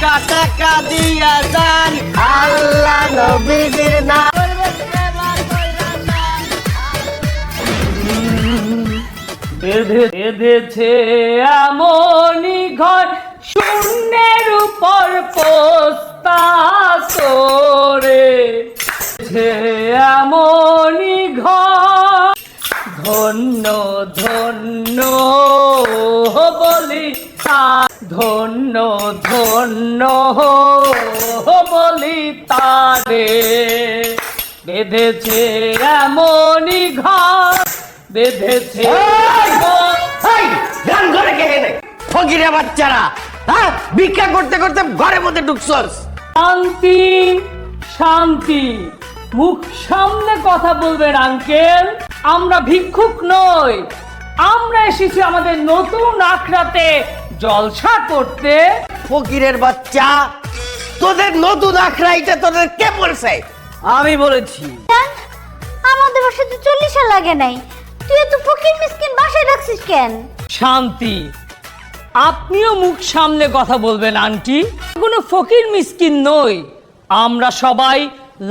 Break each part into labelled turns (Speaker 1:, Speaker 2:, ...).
Speaker 1: টাকা টাকা দিয়া যান আল্লাহ নবীজির নাম
Speaker 2: বেঁধেছে এমনই ঘর শূন্যের উপর পোস্তা করে এমনই ঘর ধন্য ধন্য বলি ধন্য ধন্য বলি তারে বেঁধেছে এমনই ঘর বেঁধেছে
Speaker 1: ফকিরের বাচ্চারা হ্যাঁ ভিক্ষা করতে করতে ঘরের মধ্যে ঢুকছস।
Speaker 2: শান্তি শান্তি মুখ সামনে কথা বলবেন আঙ্কেল। আমরা ভিক্ষুক নই, আমরা এসেছি আমাদের নতুন আখড়াতে জলসা করতে।
Speaker 1: ফকিরের বাচ্চা তোদের নতুন আখড়া এটা তোদের কে বলছে?
Speaker 2: আমি বলেছি।
Speaker 3: আমাদের বাসায় তো 40 সাল লাগে নাই, তুই তো ফকির মিসকিন বাসায় রাখছিস কেন?
Speaker 2: শান্তি আপনিও মুখ সামনে কথা বলবেন আন্টি। কোনো ফকির মিসকিন নই, আমরা সবাই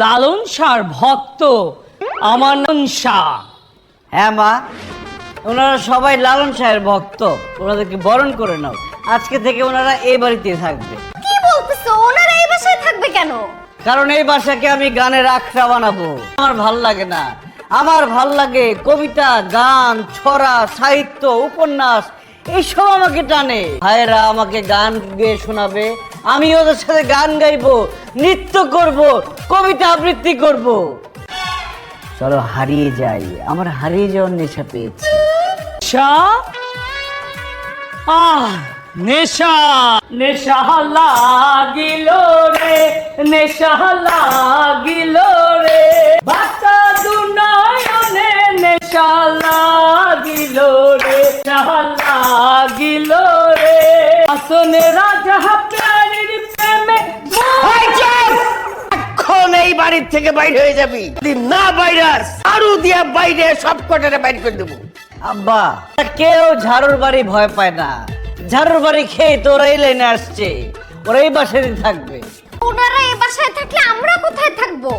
Speaker 2: লালন শাহর ভক্ত। আমার নাম শাহ।
Speaker 4: হ্যাঁ মা, ওনারা সবাই লালন শাহের ভক্ত, ওনাদেরকে বরণ করে নাও। আজকে থেকে ওনারা এই বাড়িতে থাকবে।
Speaker 3: কি বলতেছো? ওনারা এই বাসায় থাকবে কেন?
Speaker 4: কারণ এই বাসাকে আমি গানের আখড়া বানাবো। আমার ভাল লাগে না, আমার ভাল লাগে কবিতা, গান, ছড়া, সাহিত্য, উপন্যাস, এইসব আমাকে টানে। ভাইয়েরা আমাকে গান গেয়ে শোনাবে, আমি ওদের সাথে গান গাইবো, নৃত্য করব, কবিতা আবৃত্তি করব। চলো হারিয়ে যাই, আমার হারিয়ে যাওয়ার নেশা পেয়েছি।
Speaker 2: শাহ নেশা নেশা লাগিল রে, নেশা লাগিল রে, বাতা দুনয়নে নেশা লাগিল রে, নেশা লাগিল রে, আসনে রাজা প্রাণীর প্রেমে।
Speaker 1: এখন এই বাড়ির থেকে বাইরে হয়ে যাবি, যদি না বাইরাস আরো দিয়া বাইরে সব কটারে বাইরে করে দেবো।
Speaker 4: আব্বা, কেউ ঝাড়ুর বাড়ি ভয় পায় না। ঝাড়ুর বাড়ি খেয়ে তো ওরা এই লাইনে আসছে, ওরা এই বাসায় থাকবে।
Speaker 3: ওনারা এই বাসায় থাকলে আমরা কোথায় থাকবো?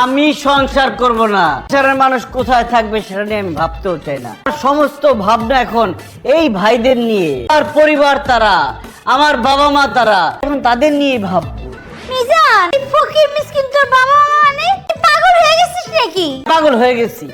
Speaker 4: আমি সংসার করব না। সংসারের মানুষ কোথায় থাকবে সেটা নিয়ে আমি ভাবতেও চাই না। আমার সমস্ত ভাবনা এখন এই ভাইদের নিয়ে, আর পরিবার তারা, আমার বাবা মা তারা, এখন তাদের নিয়ে ভাববো।
Speaker 3: মিজান, এই ফকির মিসকিন তোর বাবা মা মানে? তুই পাগল হয়ে গেছিস নাকি?
Speaker 4: পাগল হয়ে গেছি।